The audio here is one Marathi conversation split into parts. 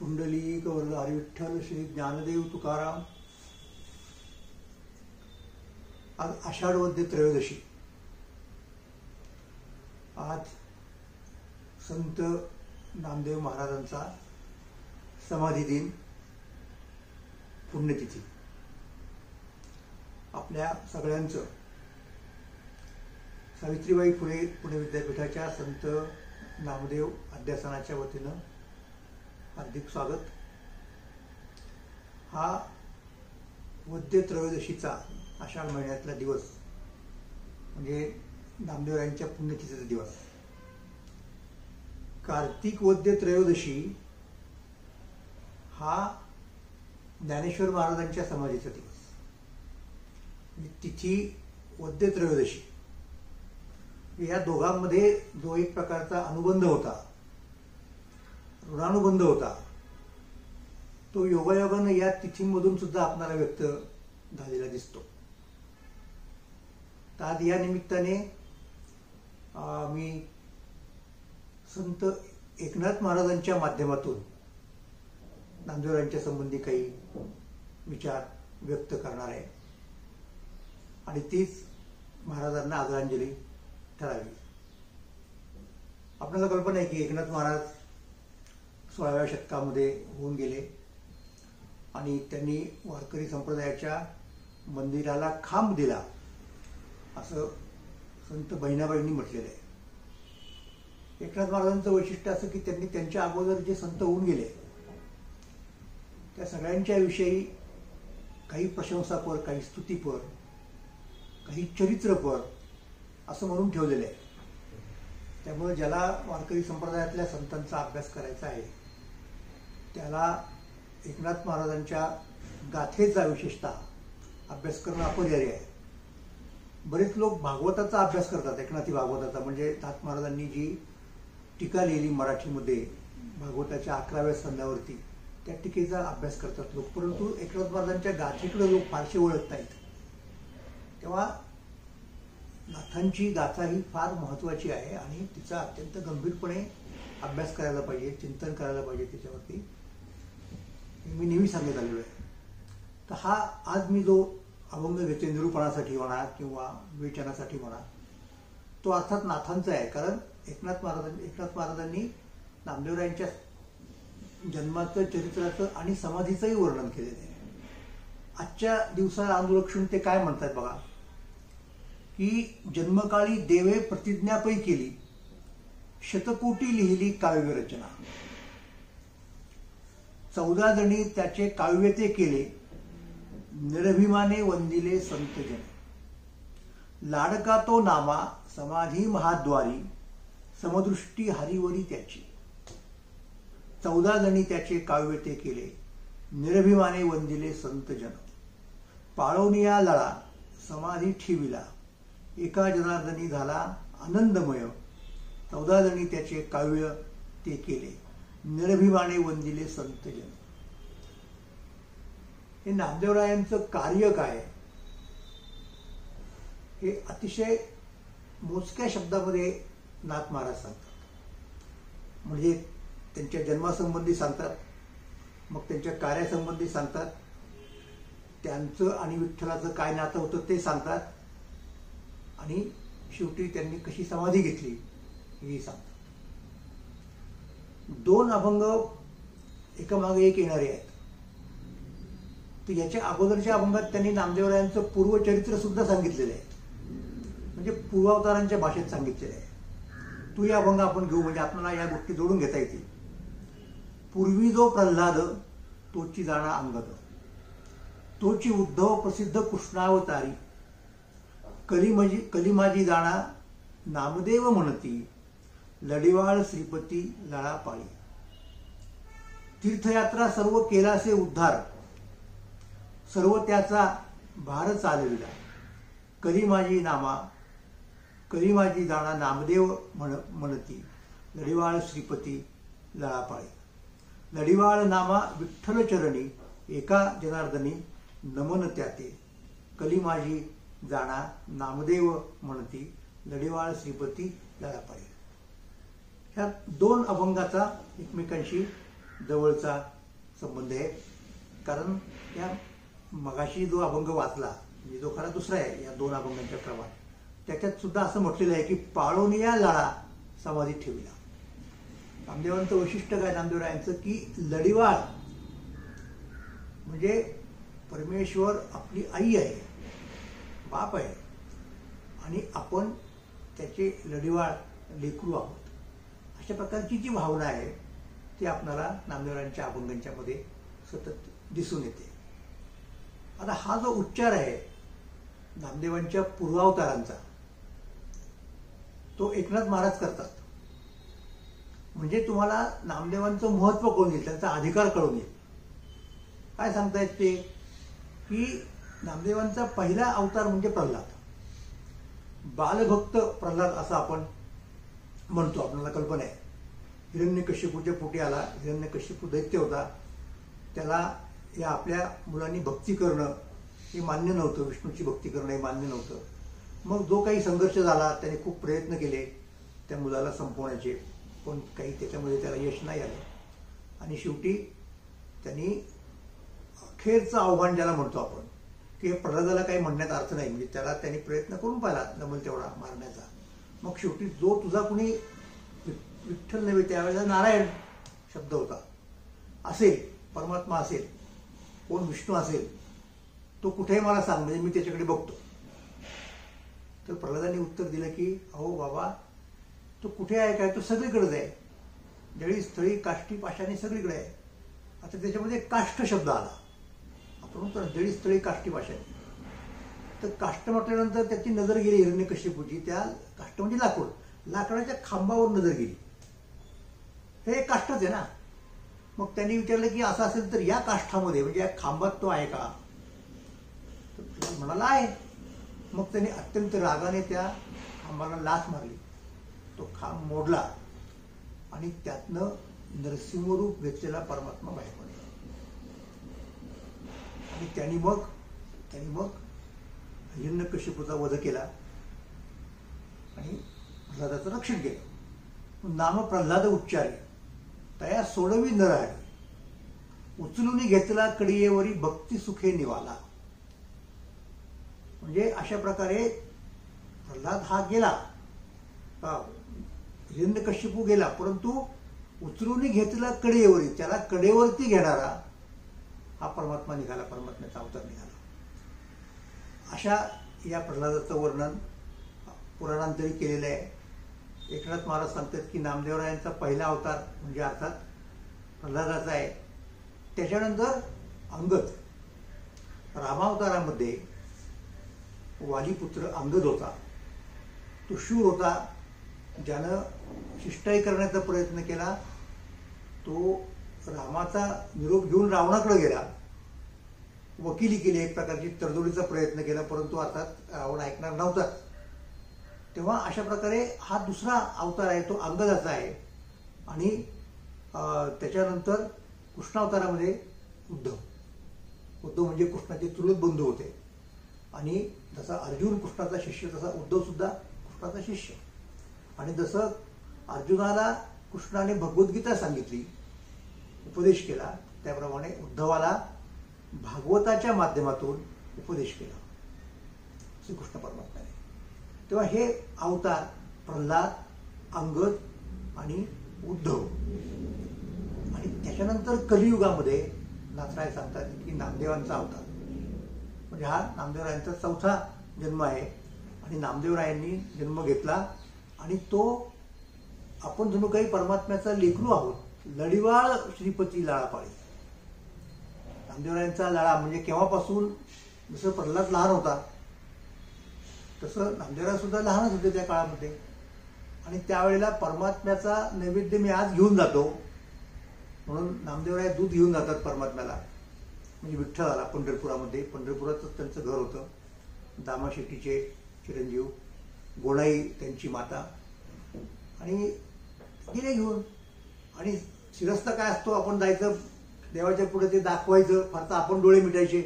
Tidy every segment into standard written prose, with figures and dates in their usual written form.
पुंडलिक वरद हरी विठ्ठल श्री ज्ञानदेव तुकाराम। आज आषाढ वद्य त्रयोदशी। आज संत नामदेव महाराजांचा समाधी दिन, पुण्यतिथी। आपल्या सगळ्यांचं सावित्रीबाई फुले पुणे विद्यापीठाच्या संत नामदेव अध्यासनाच्या वतीनं हार्दिक स्वागत। हा वद्य त्रयोदशीचा आषाढ महिन्यातला दिवस म्हणजे नामदेवरायांच्या पुण्यतिथीचा दिवस। कार्तिक वद्य त्रयोदशी हा ज्ञानेश्वर महाराजांच्या समाधीचा दिवस। तिथी वद्य त्रयोदशी या दोघांमध्ये जो एक प्रकारचा अनुबंध होता, ऋणानुबंध होता, तो योगायोगानं या तिथींमधून सुद्धा आपल्याला व्यक्त झालेला दिसतो। तर आज या निमित्ताने मी संत एकनाथ महाराजांच्या माध्यमातून नामदेवरायांच्या संबंधी काही विचार व्यक्त करणार आहे आणि तीच महाराजांना आदरांजली ठरावी। आपल्याला कल्पना आहे की एकनाथ महाराज 16व्या शतकामध्ये होऊन गेले आणि त्यांनी वारकरी संप्रदायाच्या मंदिराला खांब दिला असं संत बहिणाबाईंनी म्हटलेलं आहे। एकनाथ महाराजांचं वैशिष्ट्य असं की त्यांनी त्यांच्या अगोदर जे संत होऊन गेले त्या सगळ्यांच्या विषयी काही प्रशंसापर, काही स्तुतीपर, काही चरित्रपर असं म्हणून ठेवलेलं आहे। त्यामुळे ज्याला वारकरी संप्रदायातल्या संतांचा अभ्यास करायचा आहे त्याला एकनाथ महाराजांच्या गाथेचा विशेषतः अभ्यास करणं अपरिहार्य आहे। बरेच लोक भागवताचा अभ्यास करतात, एकनाथी भागवताचा, म्हणजे नाथ महाराजांनी जी टीका लिहिली मराठीमध्ये भागवताच्या 11व्या संधावरती, त्या टीकेचा अभ्यास करतात लोक, परंतु एकनाथ महाराजांच्या गाथेकडे लोक फारसे ओळखत नाहीत। तेव्हा नाथांची गाथा ही फार महत्त्वाची आहे आणि तिचा अत्यंत गंभीरपणे अभ्यास करायला पाहिजे, चिंतन करायला पाहिजे त्याच्यावरती, मी नेहमी सांगत आलेलो आहे। तर हा आज मी जो अभंग घेतोय निरूपणासाठी म्हणा किंवा विवेचनासाठी म्हणा, तो अर्थात नाथांचा आहे। कारण एकनाथ महाराजांनी नामदेवरायांच्या जन्माचं, चरित्राचं आणि समाधीचंही वर्णन केलेलं आहे। आजच्या दिवसाला अनुलक्षून ते काय म्हणतात बघा, की जन्मकाळी देवे प्रतिज्ञापै केली, शतकोटी लिहिली काव्यरचना, 14 जणी त्याचे काव्य ते केले, निरभिमाने वंदिले संतजन, लाडका तो नामा समाधी महाद्वारी, समदृष्टी हरिवरी त्याची, 14 जणी त्याचे काव्य ते केले, निरभिमाने वंदिले संतजन, पाळवनिया लळा समाधी ठेविला, एका जनार्दनी झाला आनंदमय, 14 जणी त्याचे काव्य ते केले, निरभिमाने वंदिले संतजन। हे नामदेवरायांचं कार्य काय हे अतिशय मोजक्या शब्दामध्ये नाथ महाराज सांगतात। म्हणजे त्यांच्या जन्मासंबंधी सांगतात, मग त्यांच्या कार्यासंबंधी सांगतात, त्यांचं आणि विठ्ठलाचं काय नातं होतं ते सांगतात, आणि शेवटी त्यांनी कशी समाधी घेतली हेही सांगतात। 2 अभंग एकामागे एक येणारे आहेत। तर याच्या अगोदरच्या अभंगात त्यांनी नामदेवरायांचं पूर्वचरित्र सुद्धा सांगितलेलं आहे, म्हणजे पूर्वावतारांच्या भाषेत सांगितलेलं आहे। तो या अभंग आपण घेऊ, म्हणजे आपल्याला या गोष्टी जोडून घेता येतील। पूर्वी जो प्रल्हाद तोची जाणा अंगद, तोची उद्धव प्रसिद्ध कृष्णावतारी, कलिमाजी जाणा नामदेव म्हणती, लढिवाळ श्रीपती लळापाळी, तीर्थयात्रा सर्व केलासे उद्धार, सर्व त्याचा भार चालविला, कलिमाजी जाणा नामदेव म्हणती, लढिवाळ श्रीपती लळापाळी, लढिवाळ नामा विठ्ठल चरणी, एका जनार्दनी नमन त्याते, कलिमाजी जाणा नामदेव म्हणती, लढिवाळ श्रीपती लळापाळी। ह्या 2 अभंगाचा एकमेकांशी जवळचा संबंध आहे. कारण या मगाशी जो अभंग वाचला म्हणजे जो खरा दुसरा आहे या दोन अभंगांच्या क्रमात, त्याच्यात सुद्धा असं म्हटलेलं आहे की पाळून या लाळा समाधीत ठेविला. नामदेवांचं वैशिष्ट्य काय नामदेवरायांचं की लढिवाळ म्हणजे परमेश्वर आपली आई आहे, बाप आहे आणि आपण त्याचे लढिवाळ लेकरू आहोत. अशा प्रकारची जी भावना आहे ती आपल्याला नामदेवरायांच्या अभंगांच्या मध्ये सतत दिसून येते. आता हा जो उच्चार आहे नामदेवांच्या पूर्वावतारांचा तो एकनाथ महाराज करतात. म्हणजे तुम्हाला नामदेवांचं महत्व कळून येईल, त्यांचा अधिकार कळून येईल. काय सांगतायत ते की नामदेवांचा पहिला अवतार म्हणजे प्रल्हाद, बालभक्त प्रल्हाद असं आपण म्हणतो, आपल्याला कल्पना आहे. हिरण्यकश्यपूच्या पोटी आला. हिरण्यकश्यपू दैत्य होता, त्याला या आपल्या मुलांनी भक्ती करणं हे मान्य नव्हतं, विष्णूची भक्ती करणं हे मान्य नव्हतं. मग जो काही संघर्ष झाला त्याने खूप प्रयत्न केले त्या मुलाला संपवण्याचे, पण काही त्याच्यामध्ये त्याला यश नाही आलं आणि शेवटी त्यांनी अखेरचं आव्हान ज्याला म्हणतो आपण की प्रल्हादाला काही म्हणण्यात अर्थ नाही, म्हणजे त्याला त्यांनी प्रयत्न करून पाहिला जमेल तेवढा मारण्याचा. मग शेवटी जो तुझा कुणी विठ्ठल नव्हे त्यावेळेला नारायण शब्द होता असेल, परमात्मा असेल, कोण विष्णू असेल, तो कुठेही मला सांग म्हणजे मी त्याच्याकडे बघतो. तर प्रल्हादाने उत्तर दिलं की अहो बाबा तो कुठे आहे काय, तो सगळीकडेच आहे, जळी स्थळी काष्टी पाशाने सगळीकडे आहे. आता त्याच्यामध्ये काष्ठ शब्द आला, आपण म्हणतो जळी स्थळी काष्टी पाशाने. तर काष्ट म्हटल्यानंतर त्याची नजर गेली हिरण्यकश्यपूची, त्या काष्ट म्हणजे लाकूड, लाकडाच्या खांबावर नजर गेली. हे काष्टच आहे ना. मग त्यांनी विचारलं की असं असेल तर या काष्ठामध्ये म्हणजे या खांबात तो आहे का, तर म्हणाला आहे. मग त्यांनी अत्यंत रागाने त्या खांबाला लाथ मारली, तो खांब मोडला आणि त्यातनं नरसिंहरूप घेतलेला परमात्मा बाहेर पडला. आणि त्यांनी मग हिरण्यकश्यपूचा वध केला आणि प्रल्हादाचं रक्षण केलं. नाम प्रल्हाद उच्चारी तया सोडवी नरहरी, उचलून घेतला कडीयेवरी भक्ती सुखे निवाला. म्हणजे अशा प्रकारे प्रल्हाद हा गेला, हिरण्यकश्यपू गेला, परंतु उचलून घेतला कडेवरी, त्याला कडेवरती घेणारा हा परमात्मा निघाला, परमात्म्याचा अवतार निघाला. अशा या प्रल्हादाचं वर्णन पुराणांतरी केलेलं आहे. एकनाथ महाराज सांगतात की नामदेवरायांचा पहिला अवतार म्हणजे अर्थात प्रल्हादाचा आहे. त्याच्यानंतर अंगद, रामावतारामध्ये वालीपुत्र अंगद होता, तो शूर होता, ज्यानं शिष्टाई करण्याचा प्रयत्न केला. तो रामाचा निरोप घेऊन रावणाकडे गेला, वकिली केली, एक प्रकारची तडजोडीचा प्रयत्न केला, परंतु अर्थात रावण ऐकणार नव्हता. तेव्हा अशा प्रकारे हा दुसरा अवतार आहे तो अंगदाचा आहे. आणि त्याच्यानंतर कृष्णावतारामध्ये उद्धव म्हणजे कृष्णाचे चुलत बंधू होते. आणि जसा अर्जुन कृष्णाचा शिष्य तसा उद्धव सुद्धा कृष्णाचा शिष्य. आणि जसं अर्जुनाला कृष्णाने भगवद्गीता सांगितली, उपदेश केला, त्याप्रमाणे उद्धवाला भागवताच्या माध्यमातून उपदेश केला श्रीकृष्ण परमात्म्याने. तेव्हा हे अवतार प्रल्हाद, अंगद आणि उद्धव. आणि त्याच्यानंतर कलियुगामध्ये नाथराय सांगतात की नामदेवांचा अवतार म्हणजे हा नामदेवरायांचा चौथा जन्म आहे. आणि नामदेवरायांनी जन्म घेतला आणि तो आपण जणू काही परमात्म्याचा लेकरू आहोत. लढिवाळ श्रीपती लाळापाळी. नामदेवरायांचा लाळा म्हणजे केव्हापासून, जसं प्रल्हाद लहान होता तसं नामदेवराय सुद्धा लहानच होते त्या काळामध्ये. आणि त्यावेळेला परमात्म्याचा नैवेद्य मी आज घेऊन जातो म्हणून नामदेवराय दूध घेऊन जातात परमात्म्याला, म्हणजे विठ्ठलाला पंढरपुरामध्ये. पंढरपुरातच त्यांचं घर होतं. दामा शेट्टीचे चिरंजीव, गोणाई त्यांची माता. आणि गेले घेऊन. आणि शिरस्ता काय असतो, आपण जायचं देवाच्या पुढे, ते दाखवायचं, फारतर आपण डोळे मिटायचे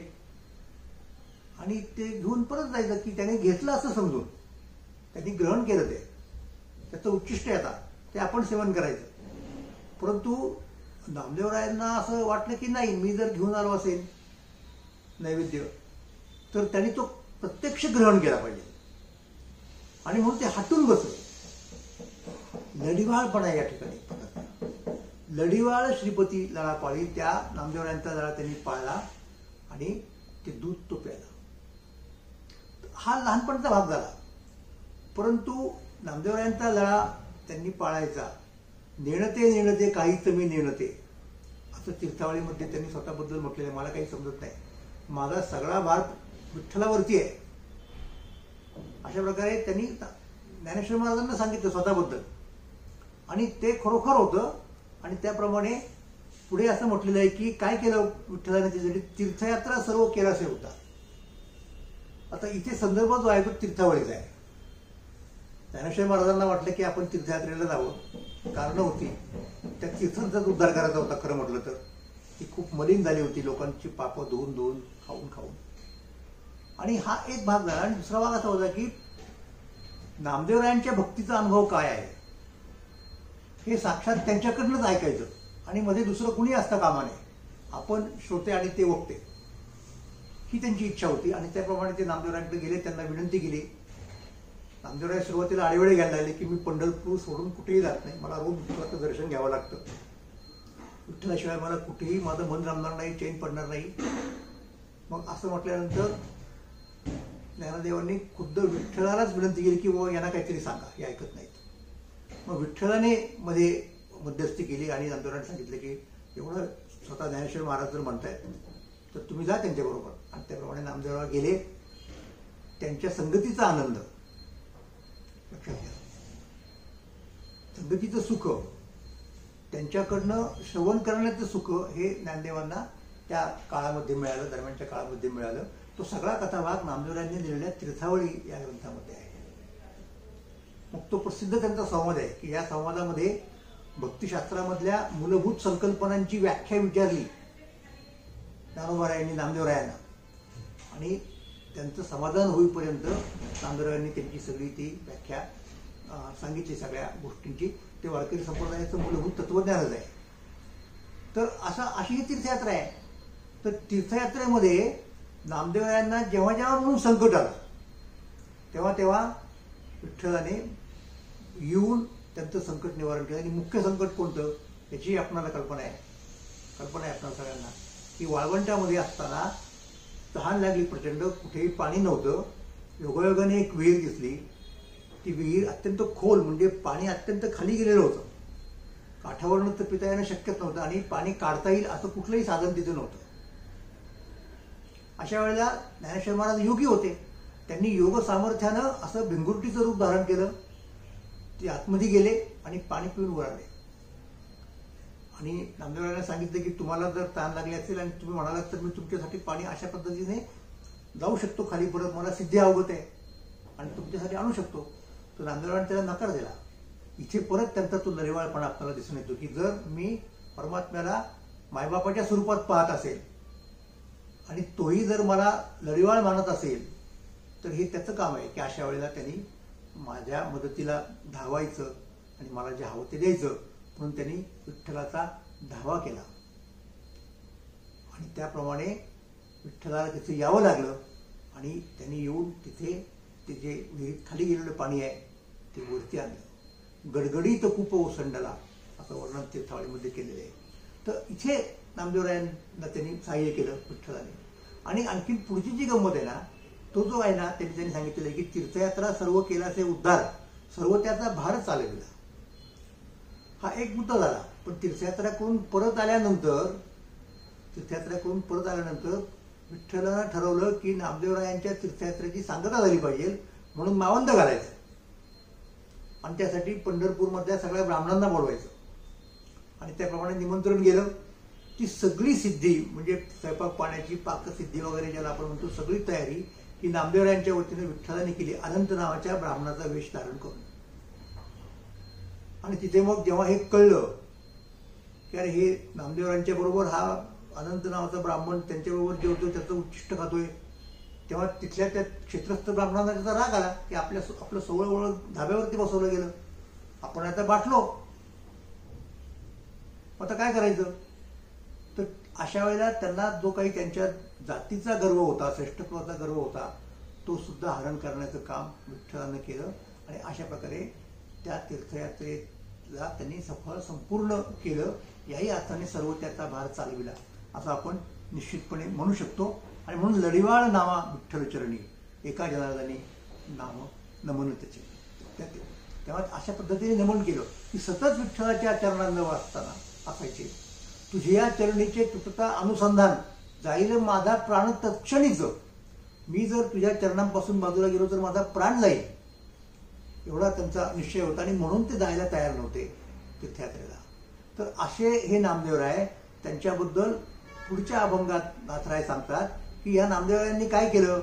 आणि ते घेऊन परत जायचं की त्याने घेतलं असं समजून, त्यांनी ग्रहण केलं, ते त्याचं उच्चिष्ट आहे आता, ते आपण सेवन करायचं. परंतु नामदेवरायांना असं वाटलं की नाही, मी जर घेऊन आलो असेल नैवेद्य तर त्यांनी तो प्रत्यक्ष ग्रहण केला पाहिजे, आणि म्हणून ते हटून बसले. लढिवाळपणा या ठिकाणी, लढिवाळ श्रीपती लळा पाळी, त्या नामदेवरायांचा लळा त्यांनी पाळला आणि ते दूध तो प्याला. हा लहानपणाचा भाग झाला. परंतु नामदेवरायांचा लळा त्यांनी पाळायचा. नेणते नेणते काहीच मी नेणते, असं तीर्थावळीमध्ये त्यांनी स्वतःबद्दल म्हटलेलं. मला काही समजत नाही, माझा सगळा भार विठ्ठलावरती आहे, अशा प्रकारे त्यांनी ज्ञानेश्वर महाराजांना सांगितलं स्वतःबद्दल, आणि ते खरोखर होतं. आणि त्याप्रमाणे पुढे असं म्हटलेलं आहे की काय केलं विठ्ठलाने त्यासाठी, तीर्थयात्रा सर्व केलासे होता. आता इथे संदर्भ जो आहे तो तीर्थावळीचा आहे. ज्ञानेश्वर महाराजांना वाटलं की आपण तीर्थयात्रेला जावं, कारण होती त्या तीर्थांचाच उद्धार करायचा होता. खरं म्हटलं तर ती खूप मलिन झाली होती, लोकांची पापं धुवून धुवून खाऊन खाऊन. आणि हा एक भाग झाला. आणि दुसरा भाग असा होता की नामदेवरायांच्या भक्तीचा अनुभव काय आहे हे साक्षात त्यांच्याकडनंच ऐकायचं, आणि मध्ये दुसरं कुणी असता कामा नये, आपण श्रोते आणि ते वक्ते, ही त्यांची इच्छा होती. आणि त्याप्रमाणे ते नामदेवरायांकडे गेले, त्यांना विनंती केली. नामदेवराय सुरुवातीला आडेवेळे घ्यायला लागले की मी पंढरपूर सोडून कुठेही जात नाही, मला रोज विठ्ठलाचं दर्शन घ्यावं लागतं, विठ्ठलाशिवाय मला कुठेही माझं मन रमणार नाही, चैन पडणार नाही. मग असं म्हटल्यानंतर ज्ञानदेवांनी खुद्द विठ्ठलालाच विनंती केली की व यांना काहीतरी सांगा, हे ऐकत नाहीत. मग विठ्ठलाने मध्ये मध्यस्थी केली आणि नामदेवरांनी सांगितलं की एवढं स्वतः ज्ञानेश्वर महाराज जर म्हणतायत तर तुम्ही जा त्यांच्याबरोबर. आणि त्याप्रमाणे नामदेवराव गेले. त्यांच्या संगतीचा आनंद लक्षात घ्या, संगतीचं सुख, त्यांच्याकडनं श्रवण करण्याचं सुख हे ज्ञानदेवांना त्या काळामध्ये मिळालं, दरम्यानच्या काळामध्ये मिळालं. तो सगळा कथाभाग नामदेवरायांनी लिहिलेल्या तीर्थावळी या ग्रंथामध्ये आहे. मग तो प्रसिद्ध त्यांचा संवाद आहे की या संवादामध्ये भक्तिशास्त्रामधल्या मूलभूत संकल्पनांची व्याख्या विचारली ज्ञानोबारायांनी नामदेवरायांना, आणि त्यांचं समाधान होईपर्यंत नामदेवरायांनी त्यांची सगळी ती व्याख्या सांगितली सगळ्या गोष्टींची. ते वारकरी संप्रदायाचं मूलभूत तत्वज्ञानच आहे. तर अशी ही तीर्थयात्रा आहे. तर तीर्थयात्रेमध्ये नामदेवरायांना जेव्हा जेव्हा म्हणून संकट आलं तेव्हा तेव्हा विठ्ठलाने येऊन त्यांचं संकट निवारण केलं. आणि मुख्य संकट कोणतं याची आपणाला कल्पना आहे आपणाला सगळ्यांना, की वाळवंटामध्ये असताना तहान लागली प्रचंड, कुठेही पाणी नव्हतं. योगायोगाने एक विहीर दिसली. ती विहीर अत्यंत खोल, म्हणजे पाणी अत्यंत खाली गेलेलं होतं, काठावरनं तर पिता येणं शक्यच नव्हतं, आणि पाणी काढता येईल असं कुठलंही साधन तिथे नव्हतं. अशा वेळेला ज्ञानेश्वर महाराज योगी होते. त्यांनी योग सामर्थ्यानं असं भिंगुरटीचं रूप धारण केलं. ते आतमध्ये गेले आणि पाणी पिऊन वर आले. आणि नामदेवरायांना सांगितलं की तुम्हाला जर ताण लागली असेल आणि तुम्ही म्हणालात तर मी तुमच्यासाठी पाणी अशा पद्धतीने जाऊ शकतो खाली, परत मला सिद्धी अवगत आहे आणि तुमच्यासाठी आणू शकतो. तर नामदेवरायांनी त्याला नकार दिला. इथे परत त्यांचा तो लढिवाळपणा आपल्याला दिसून येतो की जर मी परमात्म्याला मायबापाच्या स्वरूपात पाहत असेल आणि तोही जर मला लढिवाळ मानत असेल तर हे त्याचं काम आहे की अशा वेळेला त्यांनी माझ्या मदतीला धावायचं आणि मला जे हवं ते द्यायचं. म्हणून त्यांनी विठ्ठलाचा धावा केला आणि त्याप्रमाणे विठ्ठलाला तिथे यावं लागलं. आणि त्यांनी येऊन तिथे ते जे विहिरीत खाली गेलेलं पाणी आहे ते वरती आणलं. गडगडीत कूप ओसंडला असं वर्णन तीर्थावळीमध्ये केलेलं आहे. तर इथे नामदेवरायांना त्यांनी सहाय्य केलं विठ्ठलाने. आणि आणखी पुढची जी गंमत आहे ना, तो जो आहे ना त्यांनी सांगितलेलं आहे की तीर्थयात्रा सर्व केलासे उद्धार, सर्व त्याचा भार चालविला. हा एक मुद्दा झाला. पण तीर्थयात्रा करून परत आल्यानंतर विठ्ठलानं ठरवलं की नामदेवरायांच्या तीर्थयात्रेची सांगता झाली पाहिजे, म्हणून मावंद घालायचं आणि त्यासाठी पंढरपूरमधल्या सगळ्या ब्राह्मणांना बोलवायचं. आणि त्याप्रमाणे निमंत्रण गेलं. ती सगळी सिद्धी म्हणजे स्वयंपाक पाण्याची पाकसिद्धी वगैरे ज्याला आपण म्हणतो, सगळी तयारी ही नामदेवरायांच्या वतीने विठ्ठलाने केली, अनंत नावाच्या ब्राह्मणाचा वेश धारण करून. आणि तिथे मग जेव्हा हे कळलं की अरे हे नामदेवरायांच्या बरोबर हा अनंत नावाचा ब्राह्मण त्यांच्याबरोबर जेवतो, त्याचं उच्चिष्ट खातोय, तेव्हा तिथल्या त्या क्षेत्रस्थ ब्राह्मणांना त्याचा राग आला की आपलं सोवळ धाब्यावरती बसवलं गेलं, आपण आता बाटलो. आता काय करायचं? तर अशा वेळेला त्यांना जो काही त्यांच्या जातीचा गर्व होता, श्रेष्ठत्वाचा गर्व होता, तो सुद्धा हरण करण्याचं काम विठ्ठलानं केलं आणि अशा प्रकारे त्या तीर्थयात्रेला त्यांनी संपूर्ण केलं. याही अर्थाने सर्व त्याचा भार चालविला असं आपण निश्चितपणे म्हणू शकतो. आणि म्हणून लढिवाळ नामा विठ्ठलचरणी एका जनार्दनी नाम नमन त्याचे. तेव्हा अशा पद्धतीने नमन केलं की सतत विठ्ठलाच्या चरणांना वाचताना असायचे. तुझ्या चरणीचे तुटता अनुसंधान जाईल माझा प्राण तत्क्षणीच. मी जर तुझ्या चरणांपासून बाजूला गेलो तर माझा प्राण जाईल, एवढा त्यांचा निश्चय होता. आणि म्हणून ते जायला तयार नव्हते तीर्थयात्रेला. तर असे हे नामदेवराय, त्यांच्याबद्दल पुढच्या अभंगात नाथराय सांगतात की या नामदेवरायांनी काय केलं?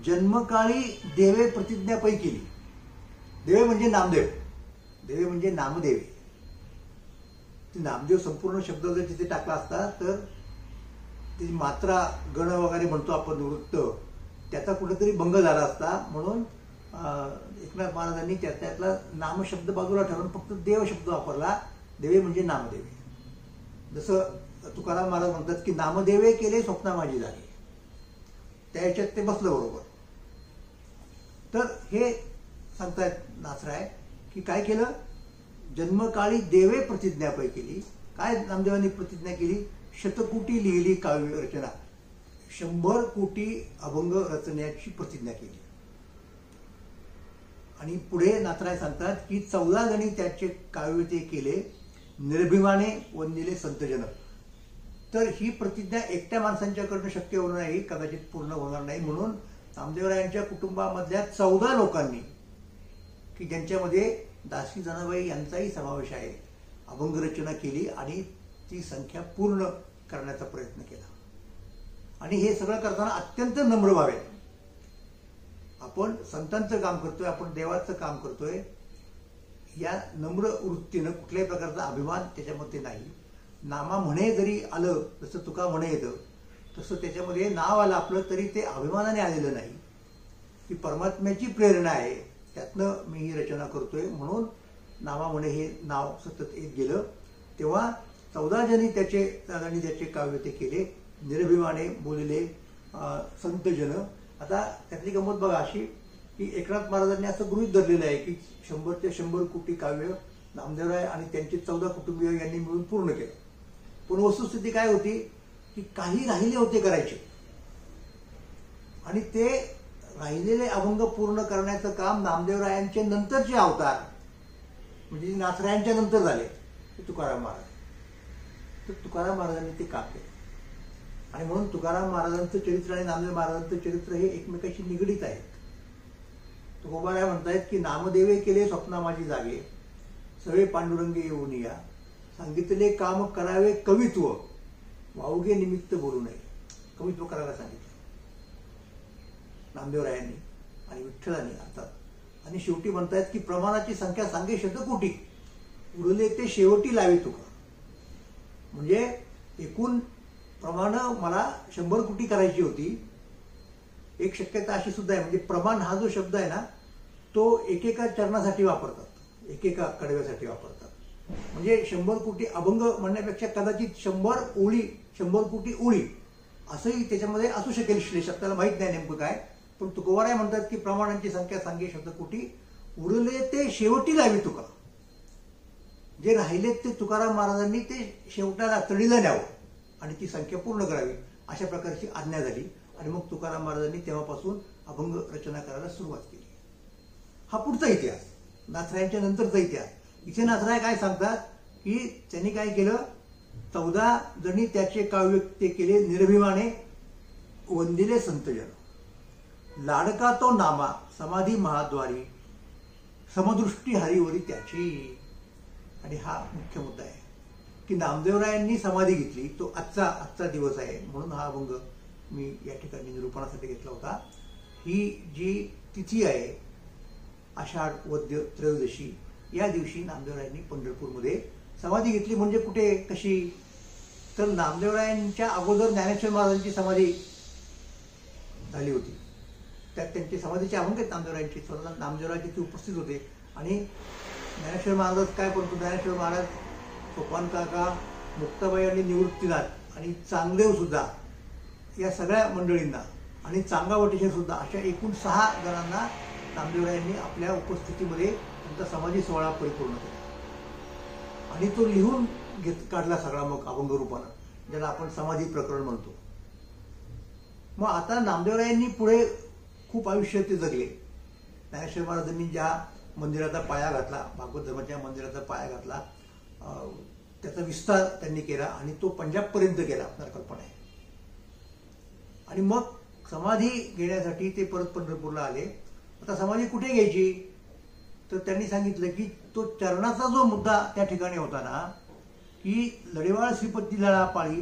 जन्मकाळी देवे प्रतिज्ञापै केली. देवे म्हणजे नामदेव, देवे म्हणजे नामदेवे. नामदेव संपूर्ण शब्द जर तिथे टाकला असता तर ती मात्रा गण वगैरे म्हणतो आपण वृत्त, त्याचा कुठेतरी भंग झाला असता. म्हणून एकनाथ महाराजांनी त्यातला नामशब्द बाजूला ठेवून फक्त देव शब्द वापरला. देवे म्हणजे नामदेवे. जसं तुकाराम महाराज म्हणतात की नामदेवे केले स्वप्ना माझी जागे, त्या ह्याच्यात ते बसलं बरोबर. तर हे सांगतायत नाथराय की काय केलं? जन्मकाळी देवे प्रतिज्ञापै केली. काय नामदेवांनी प्रतिज्ञा केली? शतकोटी लिहिली काव्य रचना, 100 कोटी अभंग रचण्याची प्रतिज्ञा केली. आणि पुढे नाथराय सांगतात की 14 जणी त्याचे काव्य ते केले, निर्भिमाने वंदिले संतजन. तर ही प्रतिज्ञा एकट्या माणसांच्याकडनं शक्य होणार नाही, कदाचित पूर्ण होणार नाही. म्हणून नामदेवरायांच्या कुटुंबामधल्या 14 लोकांनी, की ज्यांच्यामध्ये दासी जनाबाई यांचाही समावेश आहे, अभंग रचना केली आणि ती संख्या पूर्ण करण्याचा प्रयत्न केला. आणि हे सगळं करताना अत्यंत नम्र व्हावे. आपण संतांचं काम करतोय, आपण देवाचं काम करतोय, या नम्र वृत्तीनं कुठल्याही प्रकारचा अभिमान त्याच्यामध्ये नाही. नामा म्हणे जरी आलं, जसं तुका म्हणे येतं, तसं त्याच्यामध्ये नाव आलं आपलं तरी ते अभिमानाने आलेलं नाही. ती परमात्म्याची प्रेरणा आहे, त्यातनं मी ही रचना करतोय. म्हणून नामा म्हणे हे नाव सतत येत गेलं. तेव्हा 14 जणी त्याचे काव्य ते केले, निर्भिमाने बोलले संतजन. आता त्यातली गंमत बघा अशी की एकनाथ महाराजांनी असं गृहीत धरलेलं आहे की 100 ते 100 कोटी काव्य नामदेवराय आणि त्यांचे 14 कुटुंबीय यांनी मिळून पूर्ण केलं. पण वस्तुस्थिती काय होती की काही राहिले होते करायचे, आणि ते राहिलेले अभंग पूर्ण करण्याचं काम नामदेवरायांचे नंतरचे अवतार म्हणजे नाथरायांच्या नंतर झाले, तुकाराम महाराज. तर तुकाराम महाराजांनी ते काम केलं. आणि म्हणून तुकाराम महाराजांचं चरित्र आणि नामदेव महाराजांचं चरित्र हे एकमेकाशी निगडीत आहेत. तुकोबाराय म्हणतायत की नामदेवे केले स्वप्ना माझी जागे, सगळे पांडुरंगे येऊन या, सांगितले काम करावे कवित्व, वावगे निमित्त बोलू नये. कवित्व करायला सांगितलं नामदेवरायांनी आणि विठ्ठलांनी अर्थात. आणि शेवटी म्हणतायत की प्रमाणाची संख्या सांगे शतकोटी, उरले ते शेवटी लावे तुका. म्हणजे एकूण प्रमाण मला 100 कोटी करायची होती. एक शक्यता अशी सुद्धा आहे, म्हणजे प्रमाण हा जो शब्द आहे ना, तो एकेका चरणासाठी वापरतात, एकेका कडव्यासाठी वापरतात. म्हणजे 100 कोटी अभंग म्हणण्यापेक्षा कदाचित 100 ओळी, 100 कोटी ओळी असंही त्याच्यामध्ये असू शकेल श्लेष, आपल्याला माहित नाही नेमकं काय. पण तुकोबाराय म्हणतात की प्रमाणांची संख्या सांगे शतकोटी, उरले ते शेवटी लावी तुका. जे राहिलेत ते तुकाराम महाराजांनी ते शेवटाला तडीला न्यावं आणि ती संख्या पूर्ण करावी, अशा प्रकारची आज्ञा झाली. आणि मग तुकाराम महाराजांनी तेव्हापासून अभंग रचना करायला सुरुवात केली. हा पुढचा इतिहास, नाथरायांच्या नंतरचा इतिहास. इथे नाथराय काय सांगतात की त्यांनी काय केलं? 14 जणी त्याचे काव्य ते केले, निर्भिमाने वंदिले संतजन. लाडका तो नामा समाधी महाद्वारी, समदृष्टी हरिवरी त्याची. आणि हा मुख्य मुद्दा आहे की नामदेवरायांनी समाधी घेतली, तो आजचा दिवस आहे. म्हणून हा अभंग मी या ठिकाणी निरूपणासाठी घेतला होता. ही जी तिथी आहे आषाढ वद्य त्रयोदशी, या दिवशी नामदेवरायांनी पंढरपूरमध्ये समाधी घेतली. म्हणजे कुठे, कशी? तर नामदेवरायांच्या अगोदर ज्ञानेश्वर महाराजांची समाधी झाली होती. त्यात त्यांची समाधीचे अभंग आहेत नामदेवरायांची. स्वतः नामदेवराय तिथे उपस्थित होते. आणि ज्ञानेश्वर महाराज काय करतो? ज्ञानेश्वर महाराज, सोपान काका, मुक्ताबाई आणि निवृत्तीनाथ आणि चांगदेव सुद्धा या सगळ्या मंडळींना आणि चांगावटेश्वर सुद्धा अशा एकूण 6 जणांना नामदेवरायांनी आपल्या उपस्थितीमध्ये त्यांचा समाधी सोहळा परिपूर्ण केला आणि तो लिहून काढला सगळा मग अभंग रूपानं, ज्याला आपण समाधी प्रकरण म्हणतो. मग आता नामदेवरायांनी पुढे खूप आयुष्य ते जगले. ज्ञानेश्वर महाराजांनी ज्या मंदिराचा पाया घातला, भागवत धर्माच्या मंदिराचा पाया घातला, त्याचा विस्तार त्यांनी केला आणि तो पंजाबपर्यंत गेला, आपल्याला कल्पना आहे. आणि मग समाधी घेण्यासाठी ते परत पंढरपूरला आले. आता समाधी कुठे घ्यायची, तर त्यांनी सांगितलं की तो चरणाचा जो मुद्दा त्या ठिकाणी होता ना, की लढेवाळ श्रीपतीला पाळी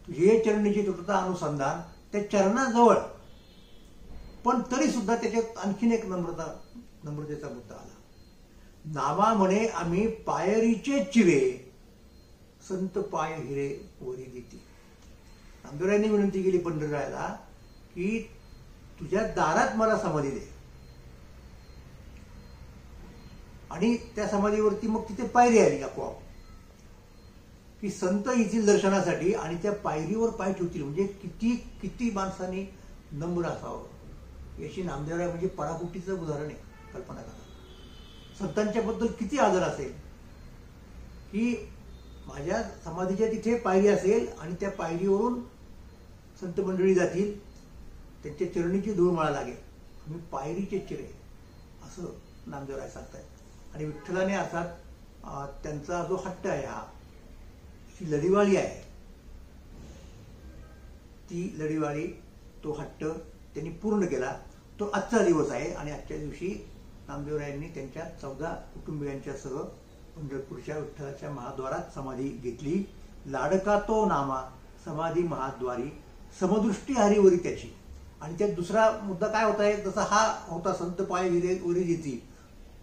तुझे चरणीचे तुटता अनुसंधान, त्या चरणाजवळ, पण तरी सुद्धा त्याच्यात आणखीन एक नम्रतेचा मुद्दा आला. नामा म्हणे आम्ही पायरीचे चिरे, संत पाय हिरे वरी देती. नामदेवरायांनी विनंती केली पंढररायाला की तुझ्या दारात मला समाधी दे. आणि त्या समाधीवरती मग तिथे पायरी आली आपोआप, की संत येतील दर्शनासाठी आणि त्या पायरीवर पाय ठेवतील. म्हणजे किती किती माणसांनी नम्र असावं याची नामदेवराय म्हणजे पराकुटीचं उदाहरण आहे. कल्पना करा, संतांच्या बद्दल किती आदर असेल की माझ्या समाधीच्या तिथे पायरी असेल आणि त्या पायरीवरून संत मंडळी जातील, त्यांच्या चरणीची धूळ मला लागेल, मी पायरीचे चिरे, असं नामदेवराय सांगतायत. आणि विठ्ठलाने अर्थात त्यांचा जो हट्ट आहे, हा ही लढीवाळी आहे, ती लढीवाळी, तो हट्ट त्यांनी पूर्ण केला. तो आजचा दिवस आहे आणि आजच्या दिवशी नामदेवरायांनी त्यांच्या 14 कुटुंबियांच्यासह पंढरपूरच्या विठ्ठलाच्या महाद्वारात समाधी घेतली. लाडका तो नामा समाधी महाद्वारी, समदृष्टी हरिवरी त्याची. आणि त्यात दुसरा मुद्दा काय होता आहे, जसा हा होता संत पाय हिरे वरी देती,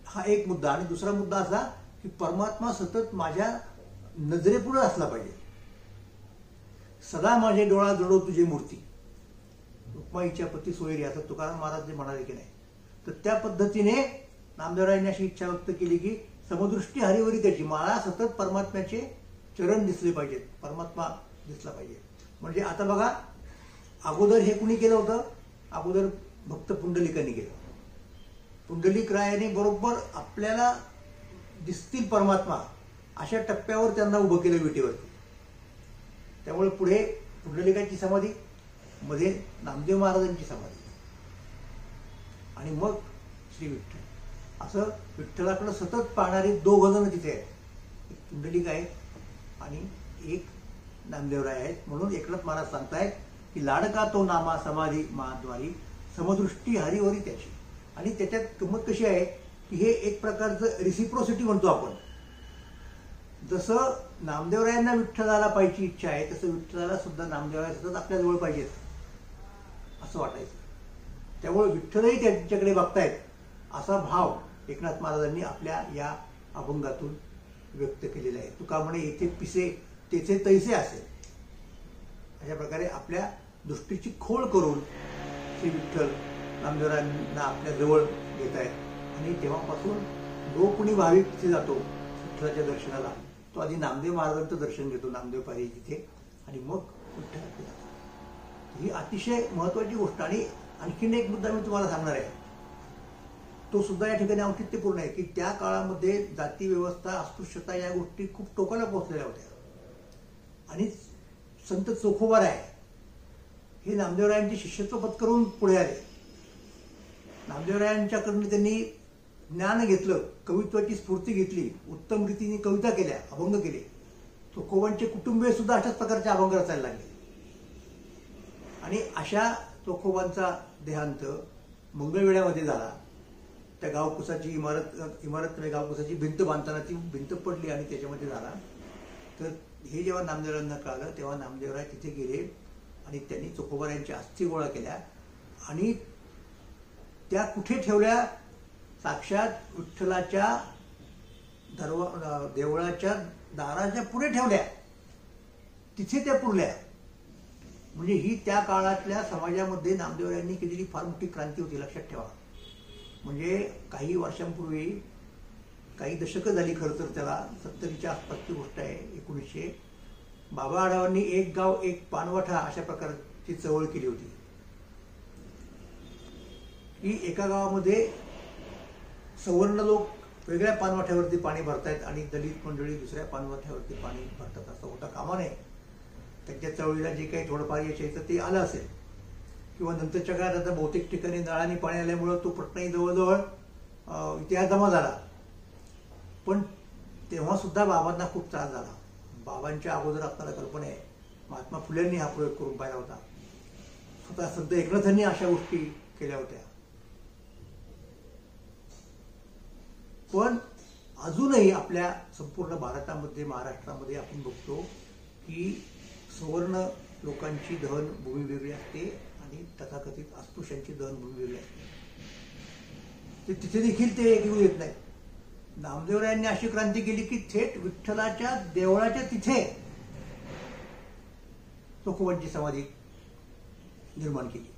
हा एक मुद्दा. आणि दुसरा मुद्दा असा की परमात्मा सतत माझ्या नजरेपुढे असला पाहिजे, सदा माझे डोळा जडो तुझी मूर्ती, रुक्माईच्या पती सोयरी, असं तुकाराम महाराज जे म्हणाले की नाही. तर त्या पद्धतीने नामदेवरायांनी अशी इच्छा व्यक्त केली की समदृष्टी हरिवरी त्याची, मला सतत परमात्म्याचे चरण दिसले पाहिजेत, परमात्मा दिसला पाहिजे. म्हणजे आता बघा, अगोदर हे कुणी केलं होतं, अगोदर भक्त पुंडलिकांनी केलं. पुंडलिक रायाने बरोबर आपल्याला दिसतील परमात्मा अशा टप्प्यावर त्यांना उभं केलं विटेवरती. त्यामुळे पुढे पुंडलिकाची समाधी, मध्ये नामदेव महाराजांची समाधी, आणि मग श्री विठ्ठल. असं विठ्ठलाकडे सतत पाहणारे 2 जण तिथे आहेत, एक पुंडलिक आहे आणि एक नामदेवराय आहेत. म्हणून एकनाथ महाराज सांगतायत की लाडका तो नामा समाधी महाद्वारी, समदृष्टी हरिवरी त्याची. आणि त्याच्यात गंमत कशी आहे की हे एक प्रकारचं रिसिप्रोसिटी म्हणतो आपण. जसं नामदेवरायांना विठ्ठलाला पाहिजे इच्छा आहे, तसं विठ्ठलाला सुद्धा नामदेवराय सतत आपल्या जवळ पाहिजेत असं वाटायचं. त्यामुळे विठ्ठलही त्यांच्याकडे बघतायत असा भाव एकनाथ महाराजांनी आपल्या या अभंगातून व्यक्त केलेला आहे. तुका म्हणे येथे पिसे तेथे तैसे असेल, अशा प्रकारे आपल्या दृष्टीची खोड करून श्री विठ्ठल नामदेवरायांना आपल्या जवळ घेत आहेत. आणि तेव्हापासून जो कुणी भाविक तिथे जातो विठ्ठलाच्या दर्शनाला, तो आधी नामदेव महाराजांचं दर्शन घेतो, नामदेव पायरी तिथे, आणि मग विठ्ठलाकडे जातो. ही अतिशय महत्वाची गोष्ट. आणि आणखीन एक मुद्दा मी तुम्हाला सांगणार आहे, तो सुद्धा या ठिकाणी औचित्यपूर्ण आहे की त्या काळामध्ये जाती व्यवस्था, अस्पृश्यता या गोष्टी खूप टोकाला पोहोचलेल्या होत्या. आणि संत चोखोबाराय हे नामदेवरायांचे शिष्यत्व पत्करून पुढे आले. नामदेवरायांच्याकडून त्यांनी ज्ञान घेतलं, कवित्वाची स्फूर्ती घेतली, उत्तम रीतीने कविता केल्या, अभंग केले. चोखोबांचे कुटुंबीय सुद्धा अशाच प्रकारचे अभंग रचायला लागले. आणि अशा चोखोबांचा देहांत मंगळवेढ्यामध्ये झाला. त्या गावकुसाची इमारत गावकुसाची भिंत बांधताना ती भिंत पडली आणि त्याच्यामध्ये झाला. तर हे जेव्हा नामदेवरायांना कळालं तेव्हा नामदेवराय तिथे गेले आणि त्यांनी चोखोबारायांच्या अस्थी गोळा केल्या आणि त्या कुठे ठेवल्या, साक्षात विठ्ठलाच्या देवळाच्या दाराच्या पुढे ठेवल्या, तिथे त्या पुरल्या. म्हणजे ही त्या काळातल्या समाजामध्ये नामदेवरायांनी केलेली फार मोठी क्रांती होती, लक्षात ठेवा. म्हणजे काही वर्षांपूर्वी काही दशकं झाली खरं तर, त्याला 70च्या आसपासची गोष्ट आहे, 1900. बाबा आढावांनी एक गाव एक पाणवठा अशा प्रकारची चळवळ केली होती की एका गावामध्ये सवर्ण लोक वेगळ्या पाणवठ्यावरती पाणी भरतायत आणि दलित मंडळी दुसऱ्या पाणवठ्यावरती पाणी भरतात, असं होता कामा नये. त्यांच्या चळवळीला जे काही थोडंफार यश यायचं ते आलं असेल, किंवा नंतरच्या काळात आता बहुतेक ठिकाणी नळाने पाणी आल्यामुळं तो प्रश्नही जवळजवळ इतिहास जमा झाला. पण तेव्हा सुद्धा बाबांना खूप त्रास झाला. बाबांच्या अगोदर आपल्याला कल्पना आहे, महात्मा फुलेंनी हा प्रयोग करून पाहिला होता. स्वतः संत एकनाथांनी अशा गोष्टी केल्या होत्या. पण अजूनही आपल्या संपूर्ण भारतामध्ये, महाराष्ट्रामध्ये आपण बघतो की सवर्ण लोकांची दहनभूमी वेगळी असते आणि तथाकथित अस्पृश्यांची दहनभूमी वेगळी असते. ते तिथे देखील ते एक येऊ देत नाही. नामदेवरायांनी अशी क्रांती केली की थेट विठ्ठलाच्या देवळाच्या तिथे तुकोबांची समाधी निर्माण केली.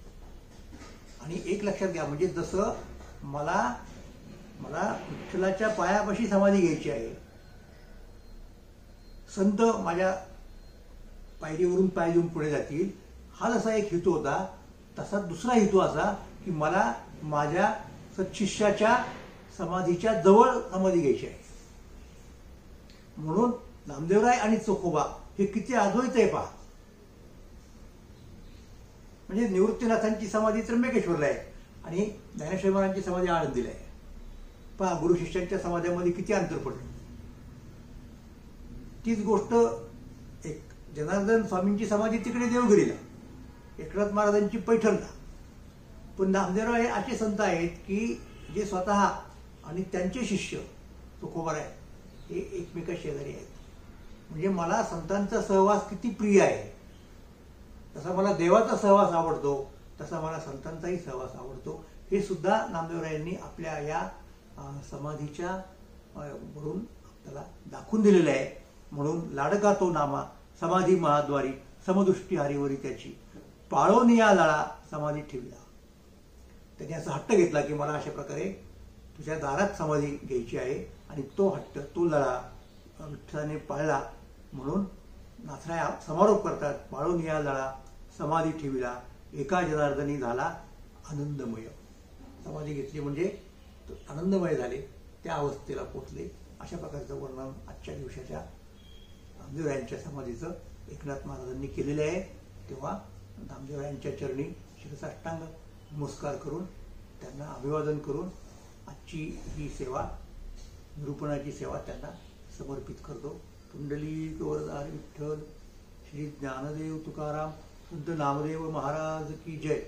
आणि एक लक्षात घ्या, म्हणजे जसं मला विठ्ठलाच्या पायापाशी समाधी घ्यायची आहे, संत माझ्या पायरीवरून पाय देऊन पुढे जातील, हा जसा एक हेतू होता, तसा दुसरा हेतू असा की मला माझ्या सत्शिष्याच्या समाधीच्या जवळ समाधी घ्यायची आहे. म्हणून नामदेवराय आणि चोखोबा हे किती अद्वैत आहे पहा. म्हणजे निवृत्तीनाथांची समाधी त्र्यंबकेश्वरला आहे आणि ज्ञानेश्वर महाराजांची समाधी आळंदीला आहे. पहा, गुरु शिष्यांच्या समाध्यामध्ये किती अंतर पडलं. तीच गोष्ट एक जनार्दन स्वामींची समाधी तिकडे देवगिरीला, एकनाथ महाराजांची पैठणला. पण नामदेवराय हे असे संत आहेत की जे स्वतः आणि त्यांचे शिष्य तुकोबाराय हे एकमेका शेजारी आहेत. म्हणजे मला संतांचा सहवास किती प्रिय आहे, तसा मला देवाचा सहवास आवडतो, तसा मला संतांचाही सहवास आवडतो. हे सुद्धा नामदेवरायांनी आपल्या या समाधीच्या वरून आपल्याला दाखवून दिलेलं आहे. म्हणून लाडका तो नामा समाधी महाद्वारी, समदृष्टी हरिवरी त्याची, पाळोनिया लळा समाधी ठेवला. त्याने असा हट्ट घेतला की मला अशा प्रकारे तुझ्या दारात समाधी घ्यायची आहे, आणि तो हट्ट, तो लळा विठ्ठलाने पाळला. म्हणून नाथराय समारोप करतात, पाळोनिया लळा समाधी ठेविला, एका जनार्दनी झाला आनंदमय. समाधी घेतली म्हणजे आनंदमय झाले, त्या अवस्थेला पोचले. अशा प्रकारचं वर्णन आजच्या दिवसाच्या नामदेवरायांच्या समाधीचं एकनाथ महाराजांनी केलेलं आहे. तेव्हा नामदेवरायांच्या चरणी शिरसाष्टांग नमस्कार करून, त्यांना अभिवादन करून आजची ही सेवा, निरूपणाची सेवा त्यांना समर्पित करतो. पुंडलिक वरदारी विठ्ठल, श्री ज्ञानदेव तुकाराम, शुद्ध नामदेव महाराज की जय.